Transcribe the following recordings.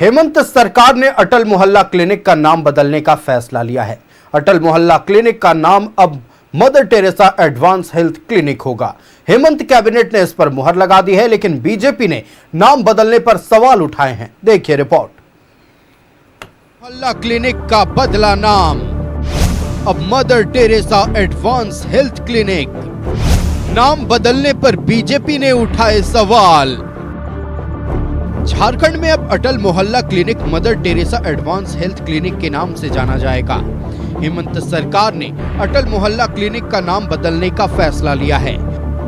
हेमंत सरकार ने अटल मोहल्ला क्लिनिक का नाम बदलने का फैसला लिया है। अटल मोहल्ला क्लिनिक का नाम अब mother Teresa advance health clinic होगा। हेमंत कैबिनेट ने इस पर मुहर लगा दी है, लेकिन बीजेपी ने नाम बदलने पर सवाल उठाए हैं। देखिए रिपोर्ट। मोहल्ला क्लिनिक का बदला नाम, अब mother Teresa advance health clinic. नाम बदलने पर बीजेपी ने उठाए सवाल। झारखंड में अब अटल मोहल्ला clinic mother Teresa advance health clinic के नाम से जाना जाएगा। हेमंत सरकार ने अटल मोहल्ला क्लिनिक का नाम बदलने का फैसला लिया है।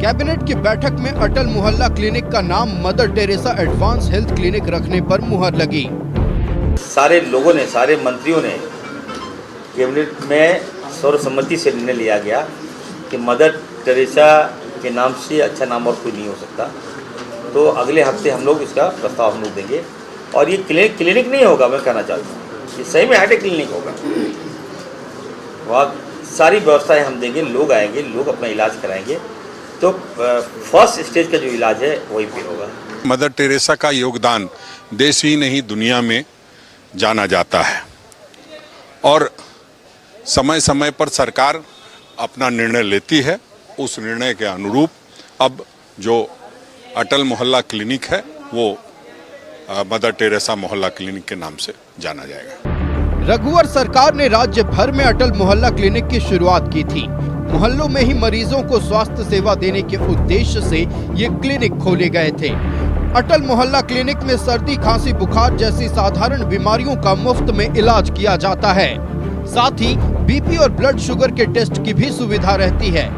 कैबिनेट की बैठक में अटल मोहल्ला क्लिनिक का नाम mother Teresa advance health clinic रखने पर मुहर लगी। सारे लोगों ने, सारे मंत्रियों ने कैबिनेट में सर्वसम्मति से निर्णय लिया गया कि मदर टेरेसा के नाम से अच्छा नाम और कोई नहीं हो सकता। तो अगले हफ्ते हम लोग इसका प्रस्ताव हम लोग देंगे। और ये क्लिनिक नहीं होगा, मैं कहना चाहता हूँ, ये सही में हाईटेक क्लिनिक होगा। वहाँ सारी व्यवस्थाएं हम देंगे, लोग आएंगे, लोग अपना इलाज कराएंगे। तो फर्स्ट स्टेज का जो इलाज है वही पे होगा। मदर टेरेसा का योगदान देश ही नहीं दुनिया में जाना जाता है और समय समय पर सरकार अपना निर्णय लेती है। उस निर्णय के अनुरूप अब जो अटल मोहल्ला क्लिनिक है वो मदर टेरेसा मोहल्ला क्लिनिक के नाम से जाना जाएगा। रघुवर सरकार ने राज्य भर में अटल मोहल्ला क्लिनिक की शुरुआत की थी। मोहल्लों में ही मरीजों को स्वास्थ्य सेवा देने के उद्देश्य से ये क्लिनिक खोले गए थे। अटल मोहल्ला क्लिनिक में सर्दी, खांसी, बुखार जैसी साधारण बीमारियों का मुफ्त में इलाज किया जाता है। साथ ही बीपी और ब्लड शुगर के टेस्ट की भी सुविधा रहती है।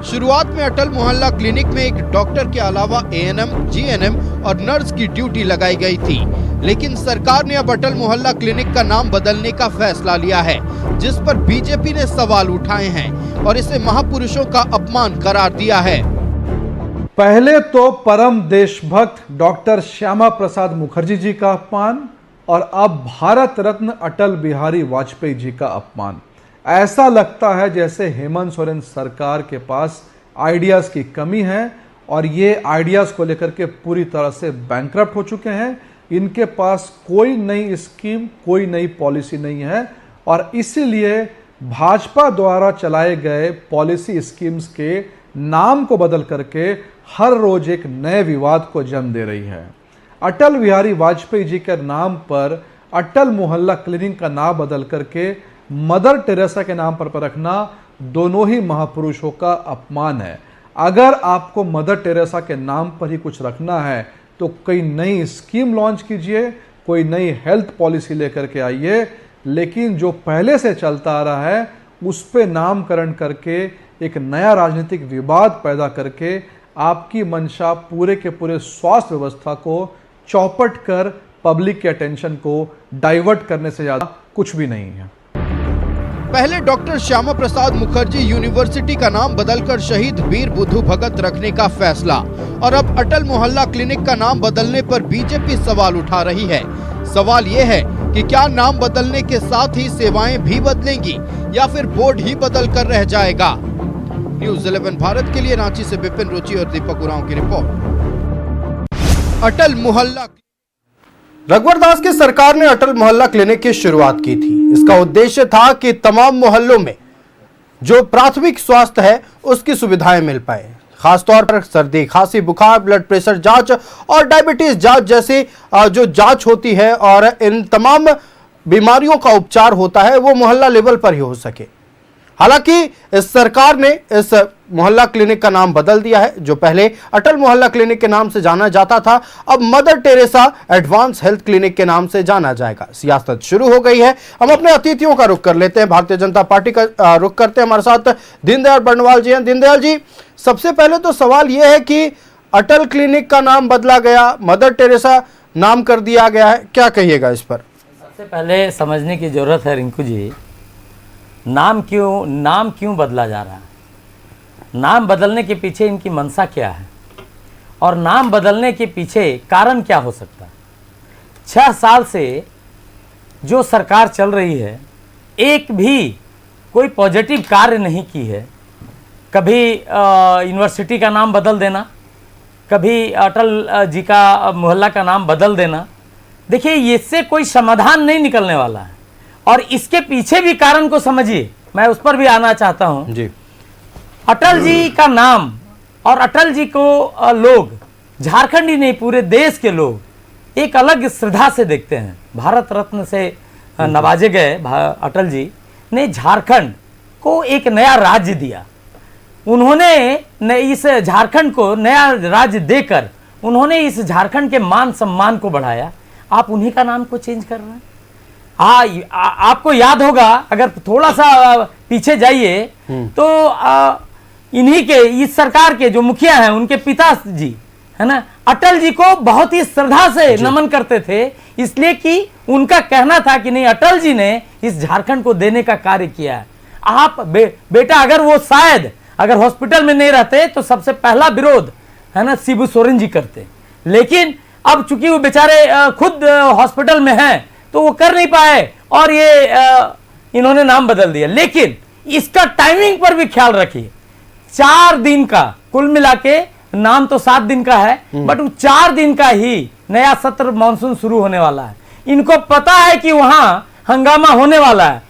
शुरुआत में अटल मोहल्ला क्लिनिक में एक डॉक्टर के अलावा एएनएम, जीएनएम और नर्स की ड्यूटी लगाई गई थी, लेकिन सरकार ने अब अटल मोहल्ला क्लिनिक का नाम बदलने का फैसला लिया है, जिस पर बीजेपी ने सवाल उठाए हैं और इसे महापुरुषों का अपमान करार दिया है। पहले तो परम देशभक्त डॉक्टर श्यामा प्रसाद मुखर्जी जी का अपमान और अब भारत रत्न अटल बिहारी वाजपेयी जी का अपमान। ऐसा लगता है जैसे हेमंत सोरेन सरकार के पास आइडियाज़ की कमी है और ये आइडियाज़ को लेकर के पूरी तरह से बैंकरप्ट हो चुके हैं। इनके पास कोई नई स्कीम, कोई नई पॉलिसी नहीं है और इसीलिए भाजपा द्वारा चलाए गए पॉलिसी स्कीम्स के नाम को बदल करके हर रोज एक नए विवाद को जन्म दे रही है। अटल बिहारी वाजपेयी जी के नाम पर अटल मोहल्ला क्लिनिक का नाम बदल करके मदर टेरेसा के नाम पर रखना दोनों ही महापुरुषों का अपमान है। अगर आपको मदर टेरेसा के नाम पर ही कुछ रखना है तो कोई नई स्कीम लॉन्च कीजिए, कोई नई हेल्थ पॉलिसी लेकर के आइए, लेकिन जो पहले से चलता आ रहा है उस पे नामकरण करके एक नया राजनीतिक विवाद पैदा करके आपकी मंशा पूरे के पूरे स्वास्थ्य व्यवस्था को चौपट कर पब्लिक के अटेंशन को डाइवर्ट करने से ज्यादा कुछ भी नहीं है। पहले डॉक्टर श्यामा प्रसाद मुखर्जी यूनिवर्सिटी का नाम बदलकर शहीद वीर बुद्धू भगत रखने का फैसला और अब अटल मोहल्ला क्लिनिक का नाम बदलने पर बीजेपी सवाल उठा रही है। सवाल ये है कि क्या नाम बदलने के साथ ही सेवाएं भी बदलेंगी या फिर बोर्ड ही बदल कर रह जाएगा। न्यूज़ 11 भारत के लिए रांची से विपिन रुचि और दीपक उरांव की रिपोर्ट। अटल मोहल्ला रघुवर दास की सरकार ने अटल मोहल्ला क्लिनिक की शुरुआत की थी। इसका उद्देश्य था कि तमाम मोहल्लों में जो प्राथमिक स्वास्थ्य है उसकी सुविधाएं मिल पाए। खासतौर पर सर्दी, खांसी, बुखार, ब्लड प्रेशर जांच और डायबिटीज जांच जैसी जो जांच होती है और इन तमाम बीमारियों का उपचार होता है वो मोहल्ला लेवल पर ही हो सके। हालांकि इस सरकार ने इस मोहल्ला क्लिनिक का नाम बदल दिया है। जो पहले अटल मोहल्ला क्लिनिक के नाम से जाना जाता था अब mother Teresa advance health clinic के नाम से जाना जाएगा। सियासत शुरू हो गई है। हम अपने अतिथियों का रुख कर लेते हैं, भारतीय जनता पार्टी का रुख करते हैं। हमारे साथ दीनदयाल बर्नवाल जी हैं। दीनदयाल जी, सबसे पहले तो सवाल यह है कि अटल क्लिनिक का नाम बदला गया, मदर टेरेसा नाम कर दिया गया है, क्या कहिएगा इस पर? सबसे पहले समझने की जरूरत है रिंकू जी, नाम क्यों बदला जा रहा है, नाम बदलने के पीछे इनकी मंशा क्या है और नाम बदलने के पीछे कारण क्या हो सकता है। 6 साल से जो सरकार चल रही है एक भी कोई पॉजिटिव कार्य नहीं की है। कभी यूनिवर्सिटी का नाम बदल देना, कभी अटल जी का मोहल्ला का नाम बदल देना, देखिए इससे कोई समाधान नहीं निकलने वाला है, और इसके पीछे भी कारण को समझिए, मैं उस पर भी आना चाहता हूं जी। अटल जी का नाम और अटल जी को लोग, झारखंड ही नहीं पूरे देश के लोग एक अलग श्रद्धा से देखते हैं। भारत रत्न से नवाजे गए अटल जी ने झारखंड को एक नया राज्य दिया। उन्होंने इस झारखंड को नया राज्य देकर उन्होंने इस झारखंड के मान सम्मान को बढ़ाया। आप उन्हीं का नाम को चेंज कर रहे हैं। आपको याद होगा, अगर थोड़ा सा पीछे जाइए तो इन्हीं के इस सरकार के जो मुखिया हैं उनके पिताजी है ना, अटल जी को बहुत ही श्रद्धा से नमन करते थे, इसलिए कि उनका कहना था कि नहीं, अटल जी ने इस झारखंड को देने का कार्य किया है। आप बेटा अगर वो शायद अगर हॉस्पिटल में नहीं रहते तो सबसे पहला विरोध है ना शिबू सोरेन जी करते, लेकिन अब चूंकि वो बेचारे खुद हॉस्पिटल में हैं तो वो कर नहीं पाए और ये इन्होंने नाम बदल दिया। लेकिन इसका टाइमिंग पर भी ख्याल रखिए, 4 दिन का, कुल मिला के नाम तो 7 दिन का है, बट वो 4 दिन का ही नया सत्र मानसून शुरू होने वाला है। इनको पता है कि वहां हंगामा होने वाला है,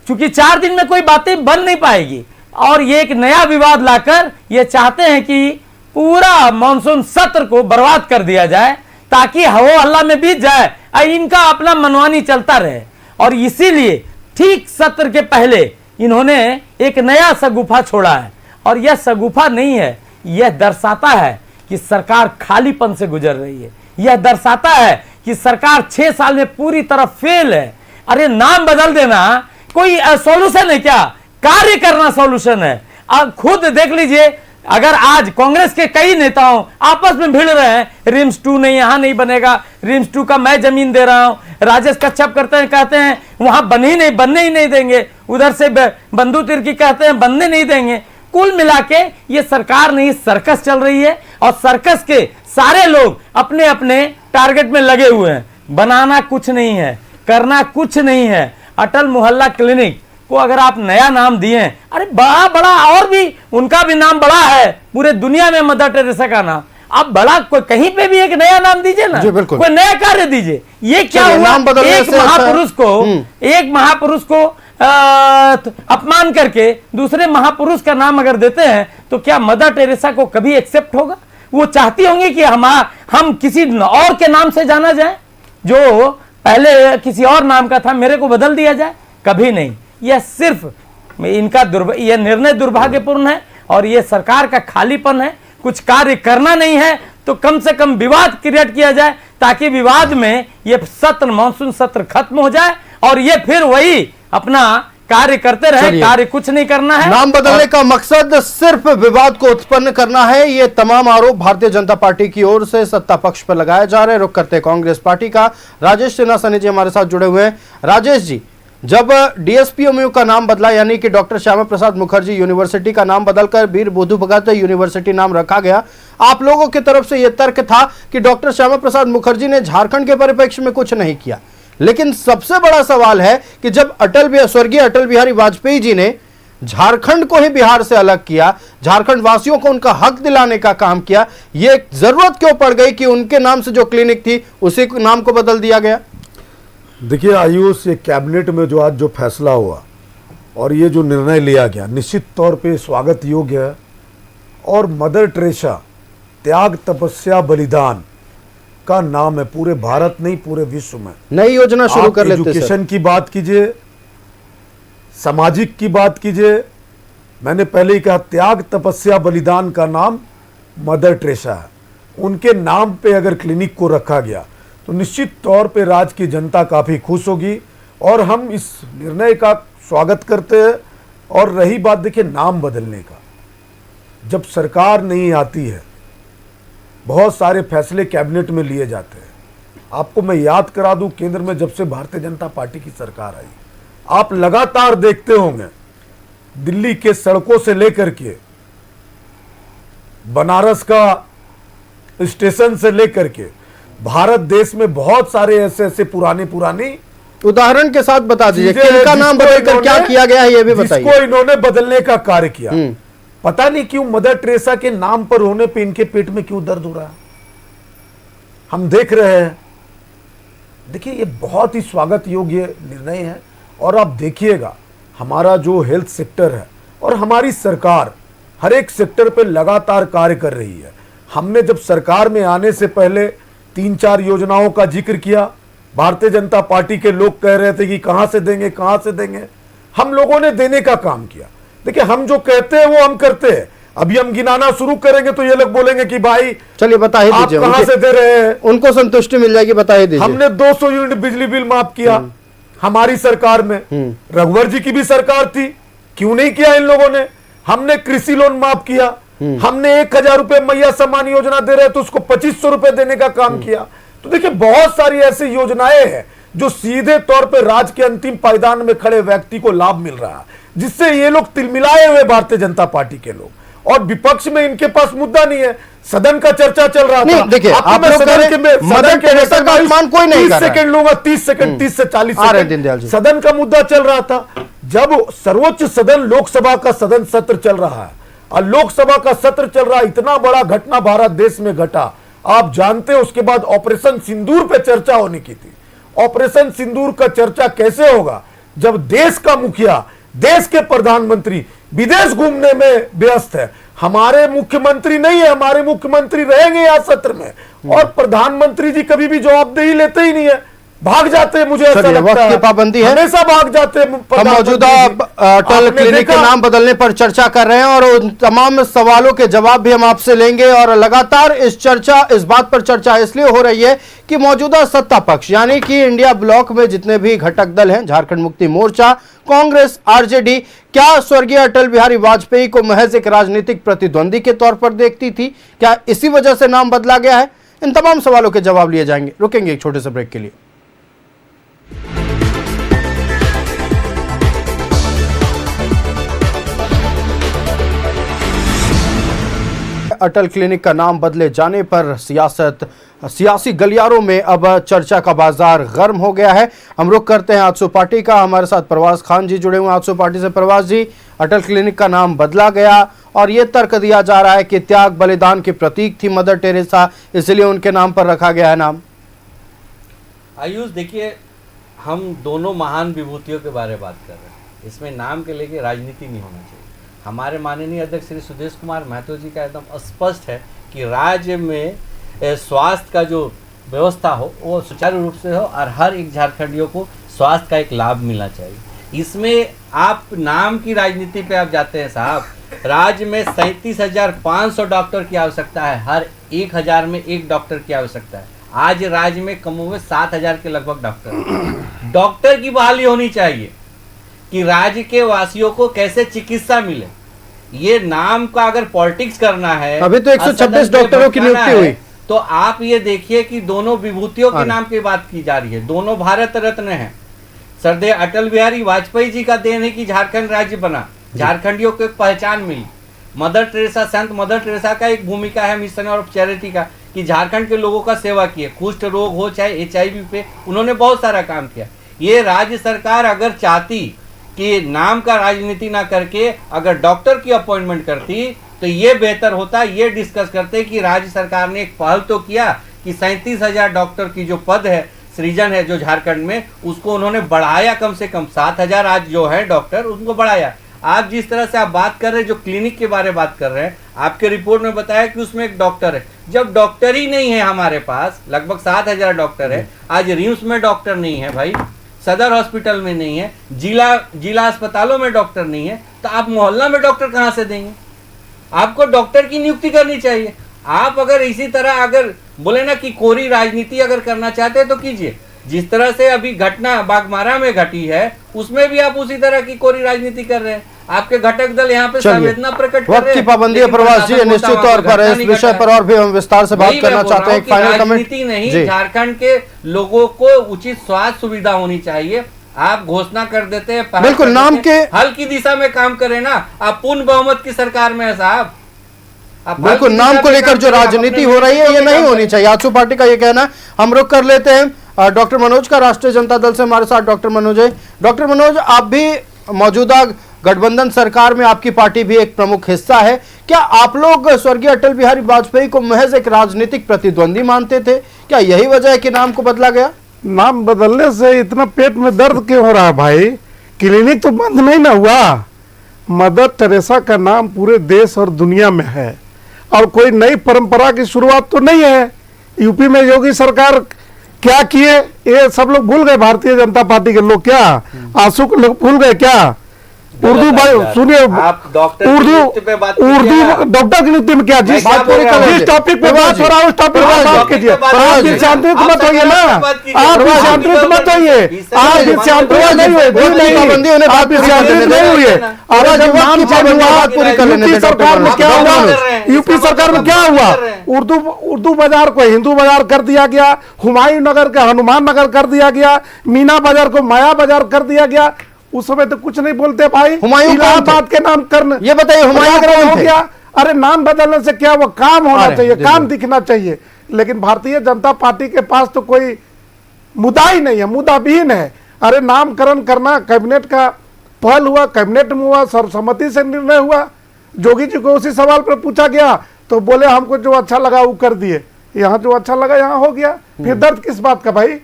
क्योंकि 4 दिन में कोई बातें बन नहीं पाएगी, और ये एक नया विवाद लाकर ये चाहते हैं कि पूरा मानसून सत्र को बर्बाद कर दिया जाए ताकि हवा हल्ला में बीत जाए और इनका अपना मनमानी चलता रहे। और इसीलिए ठीक सत्र के पहले इन्होंने एक नया शगुफा छोड़ा है, और यह शगुफा नहीं है, यह दर्शाता है कि सरकार खालीपन से गुजर रही है। यह दर्शाता है कि सरकार 6 साल में पूरी तरह फेल है। अरे नाम बदल देना कोई सॉल्यूशन है क्या? कार्य करना सॉल्यूशन है। अब खुद देख लीजिए, अगर आज कांग्रेस के कई नेताओं आपस में भिड़ रहे हैं, रिम्स 2 नहीं, यहां नहीं बनेगा, रिम्स 2 का मैं जमीन दे रहा हूं, राजेश कच्छप करते हैं, कहते हैं वहां बनने ही नहीं देंगे, उधर से बंधु तिर्की कहते हैं बनने नहीं देंगे। कुल मिला के ये सरकार नहीं, सर्कस चल रही है, और सर्कस के सारे लोग अपने अपने टारगेट में लगे हुए हैं। बनाना कुछ नहीं है, करना कुछ नहीं है। अटल मोहल्ला क्लिनिक को अगर आप नया नाम दिए, अरे बड़ा बड़ा और भी उनका भी नाम बड़ा है पूरे दुनिया में, मदर टेरेसा का नाम, आप बड़ा कोई कहीं पे भी एक नया नाम दीजिए ना, कोई नया कार्य दीजिए। ये क्या हुआ? एक महापुरुष को अपमान करके दूसरे महापुरुष का नाम अगर देते हैं तो क्या मदर टेरेसा को कभी एक्सेप्ट होगा? वो चाहती होंगी कि हम किसी और के नाम से जाना जाए, जो पहले किसी और नाम का था, मेरे को बदल दिया जाए? कभी नहीं। यह सिर्फ इनका यह निर्णय दुर्भाग्यपूर्ण है, और यह सरकार का खालीपन है। कुछ कार्य करना नहीं है तो कम से कम विवाद क्रिएट किया जाए, ताकि विवाद में यह सत्र, मानसून सत्र खत्म हो जाए और ये फिर वही अपना कार्य करते रहे। कार्य कुछ नहीं करना है। नाम बदलने का मकसद सिर्फ विवाद को उत्पन्न करना है। ये तमाम आरोप भारतीय जनता पार्टी की ओर से सत्ता पक्ष पर लगाए जा रहे हैं। रुख करते कांग्रेस पार्टी का, राजेश सिन्हा सनी जी हमारे साथ जुड़े हुए हैं। राजेश जी, जब डीएसपीएमयू का नाम बदला, यानी कि डॉक्टर श्यामा प्रसाद मुखर्जी यूनिवर्सिटी का नाम बदलकर वीर बुद्धू भगत यूनिवर्सिटी नाम रखा गया, आप लोगों की तरफ से यह तर्क था कि डॉक्टर श्यामा प्रसाद मुखर्जी ने झारखंड के परिप्रेक्ष्य में कुछ नहीं किया। लेकिन सबसे बड़ा सवाल है कि जब स्वर्गीय अटल बिहारी वाजपेयी जी ने झारखंड को ही बिहार से अलग किया, झारखंड वासियों को उनका हक दिलाने का काम किया, ये जरूरत क्यों पड़ गई कि उनके नाम से जो क्लिनिक थी उसी नाम को बदल दिया गया? देखिए आयुष, ये कैबिनेट में जो आज जो फैसला हुआ और ये जो निर्णय लिया गया, निश्चित तौर पे स्वागत योग्य है। और मदर टेरेसा त्याग, तपस्या, बलिदान का नाम है पूरे भारत नहीं पूरे विश्व में। नई योजना शुरू कर लेते हैं। एजुकेशन की बात कीजिए, सामाजिक की बात कीजिए, मैंने पहले ही कहा त्याग, तपस्या, बलिदान का नाम मदर टेरेसा है। उनके नाम पे अगर क्लिनिक को रखा गया तो निश्चित तौर पे राज्य की जनता काफ़ी खुश होगी, और हम इस निर्णय का स्वागत करते हैं। और रही बात देखिए नाम बदलने का, जब सरकार नहीं आती है, बहुत सारे फैसले कैबिनेट में लिए जाते हैं। आपको मैं याद करा दूं, केंद्र में जब से भारतीय जनता पार्टी की सरकार आई, आप लगातार देखते होंगे दिल्ली के सड़कों से लेकर के बनारस का स्टेशन से लेकर के भारत देश में बहुत सारे ऐसे पुरानी उदाहरण के साथ बता दीजिए किनका नाम बदलकर क्या किया गया है, ये भी बताइए। जिसको इन्होंने बदलने का कार्य किया, पता नहीं क्यों मदर टेरेसा के नाम पर होने पे इनके पेट में क्यों दर्द हो रहा है। हम देख रहे हैं देखिए ये बहुत ही स्वागत योग्य निर्णय है। और आप देखिएगा हमारा जो हेल्थ सेक्टर है और हमारी सरकार हर एक सेक्टर पे लगातार कार्य कर रही है। हमने जब सरकार में आने से पहले 3-4 योजनाओं का जिक्र किया। भारतीय जनता पार्टी के लोग कह रहे थे कि कहां से देंगे कहां से देंगे, हम लोगों ने देने का काम किया। देखिए हम जो कहते हैं वो हम करते हैं। अभी हम गिनाना शुरू करेंगे तो ये लोग बोलेंगे कि भाई चलिए बता ही आप दीजिए, कहां से दे रहे हैं। उनको संतुष्टि मिल जाएगी, बता ही दीजिए। हमने 200 यूनिट बिजली बिल माफ किया हमारी सरकार में। रघुवर जी की भी सरकार थी, क्यों नहीं किया इन लोगों ने। हमने कृषि लोन माफ किया। हमने 1000 रुपए मैया सम्मान योजना दे रहे तो उसको 2500 रुपए देने का काम किया। तो देखिए बहुत सारी ऐसी योजनाएं हैं जो सीधे तौर पर राज्य के अंतिम पायदान में खड़े व्यक्ति को लाभ मिल रहा है, जिससे ये लोग तिलमिलाए हुए भारतीय जनता पार्टी के लोग। और विपक्ष में इनके पास मुद्दा नहीं है। सदन का चर्चा चल रहा था। देखिए आप लोग मदर टेरेसा का अपमान कोई नहीं कर रहा है। 30 सेकंड लूंगा, 30 सेकंड, 30 से 40 दीनदयाल जी। सेकंड सदन का मुद्दा चल रहा था। जब सर्वोच्च सदन लोकसभा का सदन सत्र चल रहा है और लोकसभा का सत्र चल रहा है, इतना बड़ा घटना भारत देश में घटा, आप जानते हैं। उसके बाद ऑपरेशन सिंदूर पे चर्चा होने की थी। ऑपरेशन सिंदूर का चर्चा कैसे होगा जब देश का मुखिया, देश के प्रधानमंत्री विदेश घूमने में व्यस्त है। हमारे मुख्यमंत्री नहीं है, हमारे मुख्यमंत्री रहेंगे यहाँ सत्र में, और प्रधानमंत्री जी कभी भी जवाबदेही लेते ही नहीं है, भाग जाते हैं। मुझे ऐसा लगता वक्त है की पाबंदी है, हमेशा भाग जाते हैं। हम मौजूदा अटल क्लिनिक के नाम बदलने पर चर्चा कर रहे हैं और उन तमाम सवालों के जवाब भी हम आपसे लेंगे। और लगातार इस बात पर चर्चा इसलिए हो रही है कि मौजूदा सत्ता पक्ष यानी कि इंडिया ब्लॉक में जितने भी घटक दल हैं, झारखंड मुक्ति मोर्चा, कांग्रेस, आरजेडी, क्या स्वर्गीय अटल बिहारी वाजपेयी को महज एक राजनीतिक प्रतिद्वंदी के तौर पर देखती थी? क्या इसी वजह से नाम बदला गया है? इन तमाम सवालों के जवाब लिए जाएंगे। रुकेंगे एक छोटे से ब्रेक के लिए। अटल क्लिनिक का नाम बदले जाने पर सियासी गलियारों में अब चर्चा का बाजार गर्म हो गया है। हम रुख करते हैं आजसू पार्टी का। हमारे साथ प्रवास खान जी जुड़े हुए हैं आजसू पार्टी से। प्रवास जी, अटल क्लिनिक का नाम बदला गया और ये तर्क दिया जा रहा है कि त्याग बलिदान के प्रतीक थी मदर टेरेसा, इसलिए उनके नाम पर रखा गया है नाम। आयुष, देखिए हम दोनों महान विभूतियों के बारे में बात कर रहे हैं। इसमें नाम के लेके राजनीति नहीं होना चाहिए। हमारे माननीय अध्यक्ष श्री सुदेश कुमार महतो जी का एकदम स्पष्ट है कि राज्य में स्वास्थ्य का जो व्यवस्था हो वो सुचारू रूप से हो और हर एक झारखंडियों को स्वास्थ्य का एक लाभ मिलना चाहिए। इसमें आप नाम की राजनीति पे आप जाते हैं साहब। राज्य में 37,500 डॉक्टर की आवश्यकता है, हर 1,000 में एक डॉक्टर की आवश्यकता है। आज राज्य में कमोबेश 7,000 के लगभग डॉक्टर की बहाली होनी चाहिए कि राज्य के वासियों को कैसे चिकित्सा मिले। ये नाम का अगर पॉलिटिक्स करना है, अभी तो 126 डॉक्टरों की नियुक्ति हुई, तो आप ये देखिए कि दोनों विभूतियों के नाम की बात की जा रही है। दोनों भारत रत्न हैं। सरदेय अटल बिहारी वाजपेयी जी का देन है कि झारखंड राज्य बना, झारखंडियों को एक पहचान मिली। मदर टेरेसा, संत मदर टेरेसा का एक भूमिका है मिशन ऑफ चैरिटी का कि झारखंड के लोगों का सेवा किए, कुष्ठ रोग हो चाहे HIV पे, उन्होंने बहुत सारा काम किया। ये राज्य सरकार अगर चाहती कि नाम का राजनीति ना करके अगर डॉक्टर की अपॉइंटमेंट करती तो ये बेहतर होता। ये डिस्कस करते कि राज्य सरकार ने एक पहल तो किया कि 37,000 डॉक्टर की जो पद है, सृजन है जो झारखंड में, उसको उन्होंने बढ़ाया। कम से कम 7,000 आज जो है डॉक्टर, उनको बढ़ाया। आप जिस तरह से आप बात कर रहे हैं, जो क्लिनिक के बारे में बात कर रहे हैं, आपके रिपोर्ट में बताया कि उसमें एक डॉक्टर है। जब डॉक्टर ही नहीं है हमारे पास, लगभग 7,000 डॉक्टर है। आज रिम्स में डॉक्टर नहीं है भाई, सदर हॉस्पिटल में नहीं है, जिला अस्पतालों में डॉक्टर नहीं है, तो आप मोहल्ला में डॉक्टर कहां से देंगे? आपको डॉक्टर की नियुक्ति करनी चाहिए। आप अगर इसी तरह अगर बोले ना कि कोरी राजनीति अगर करना चाहते हैं तो कीजिए। जिस तरह से अभी घटना बागमारा में घटी है, उसमें भी आप उसी तरह की कोरी राजनीति कर रहे हैं। आपके घटक दल यहाँ पे संवेदना प्रकट कर रहे हैं। वक्त की पाबंदी है प्रवास जी, निश्चित तौर पर इस विषय पर और भी हम विस्तार से बात करना चाहते हैं। एक फाइनल कमेंट। राजनीति नहीं, झारखंड के लोगों को उचित स्वास्थ्य सुविधा होनी चाहिए। आप घोषणा कर देते हैं, बिल्कुल नाम के हल की दिशा में काम करें ना। आप पूर्ण बहुमत की सरकार में है साहब। बिल्कुल नाम को लेकर जो राजनीति हो रही है ये नहीं होनी चाहिए, आजसू पार्टी का ये कहना है। हम रुक कर लेते हैं डॉक्टर मनोज का। राष्ट्रीय जनता दल से हमारे साथ डॉक्टर मनोज है। डॉक्टर मनोज, आप भी मौजूदा गठबंधन सरकार में, आपकी पार्टी भी एक प्रमुख हिस्सा है। क्या आप लोग स्वर्गीय अटल बिहारी वाजपेयी को महज एक राजनीतिक प्रतिद्वंदी मानते थे? क्या यही वजह है कि नाम को बदला गया? नाम बदलने से इतना पेट में दर्द क्यों हो रहा है भाई? क्लिनिक तो बंद नहीं ना हुआ। मदर टेरेसा का नाम पूरे देश और दुनिया में है और कोई नई परंपरा की शुरुआत तो नहीं है। यूपी में योगी सरकार क्या किए ये सब लोग भूल गए। भारतीय जनता पार्टी के लोग क्या आंसू के लोग भूल गए क्या? उर्दू सुनिए, आप डॉक्टर की नियुक्ति पे बात उर्दू डॉक्टर की नियुक्ति में क्या जिस टॉपिक पे बात हो रहा है उस टॉपिक पे बात कीजिए। आप विषयांतरित मत होइए ना, आप विषयांतरित मत होइए, आप विषयांतरित नहीं हुए, आप विषयांतरित नहीं हुए। और जब नाम चेंज हुआ यूपी सरकार में क्या हुआ? यूपी सरकार में क्या हुआ? उर्दू बाजार को हिंदू बाजार कर दिया गया, हुमायूं नगर का हनुमान नगर कर दिया गया, मीना बाजार को माया बाजार कर दिया गया। उस समय तो कुछ नहीं बोलते भाई। हुमायूं इलाहाबाद के नाम करने, ये बताइए हुमायूं कौन हो थे? गया। अरे नाम बदलने से क्या वो काम होना चाहिए, काम दिखना चाहिए। लेकिन भारतीय जनता पार्टी के पास तो कोई मुद्दा ही नहीं है, मुद्दाविहीन है। अरे नामकरण करना कैबिनेट का पहल हुआ, कैबिनेट में हुआ, सर्वसम्मति से निर्णय हुआ। जोगी जी को उसी सवाल पर पूछा गया तो बोले हमको जो अच्छा लगा वो कर दिए। यहाँ जो अच्छा लगा यहाँ हो गया, फिर दर्द किस बात का भाई?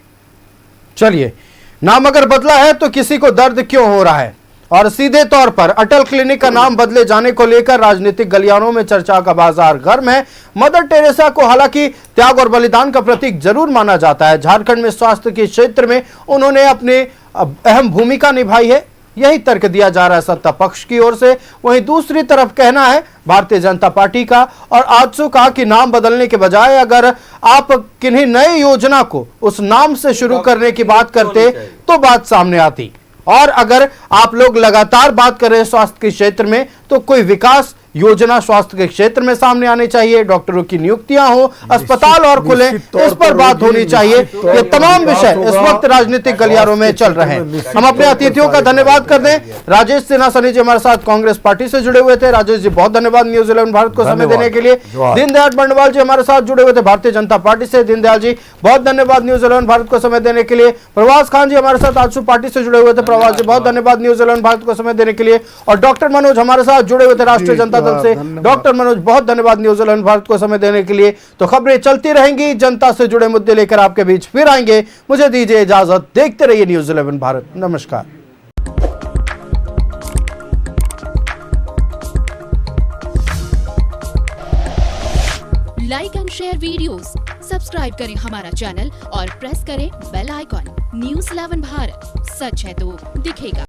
चलिए, नाम अगर बदला है तो किसी को दर्द क्यों हो रहा है? और सीधे तौर पर अटल क्लिनिक का नाम बदले जाने को लेकर राजनीतिक गलियारों में चर्चा का बाजार गर्म है। मदर टेरेसा को हालांकि त्याग और बलिदान का प्रतीक जरूर माना जाता है। झारखंड में स्वास्थ्य के क्षेत्र में उन्होंने अपनी अहम भूमिका निभाई है, यही तर्क दिया जा रहा है सत्ता पक्ष की ओर से। वहीं दूसरी तरफ कहना है भारतीय जनता पार्टी का और आजसू का कि नाम बदलने के बजाय अगर आप किन्हीं नए योजना को उस नाम से शुरू करने की बात करते तो बात सामने आती। और अगर आप लोग लगातार बात कर रहे हैं स्वास्थ्य के क्षेत्र में तो कोई विकास योजना स्वास्थ्य के क्षेत्र में सामने आनी चाहिए, डॉक्टरों की नियुक्तियां हो, अस्पताल और खुले, इस पर बात होनी चाहिए। ये तमाम विषय इस वक्त राजनीतिक गलियारों में चल रहे हैं। हम अपने अतिथियों का धन्यवाद कर दें। राजेश सिन्हा सनी जी हमारे साथ कांग्रेस पार्टी से जुड़े हुए थे। राजेश जी बहुत धन्यवाद न्यूज 11 भारत को समय देने के लिए। दीनदयाल बंडवाल जी हमारे साथ जुड़े हुए थे भारतीय जनता पार्टी से। दीनदयाल जी बहुत धन्यवाद न्यूज 11 भारत को समय देने के लिए। प्रवास खान जी हमारे साथ आजसू पार्टी से जुड़े हुए थे। प्रवास जी बहुत धन्यवाद न्यूज 11 भारत को समय देने के लिए। और डॉक्टर मनोज हमारे साथ जुड़े हुए थे राष्ट्रीय जनता दल से। डॉक्टर मनोज बहुत धन्यवाद न्यूज 11 भारत को समय देने के लिए। तो खबरें चलती रहेंगी, जनता से जुड़े मुद्दे लेकर आपके बीच फिर आएंगे। मुझे दीजिए इजाजत, देखते रहिए न्यूज 11 भारत। नमस्कार। Like and share videos, subscribe करें हमारा चैनल और प्रेस करें बेल आइकॉन। न्यूज़ 11 भारत, सच है तो दिखेगा।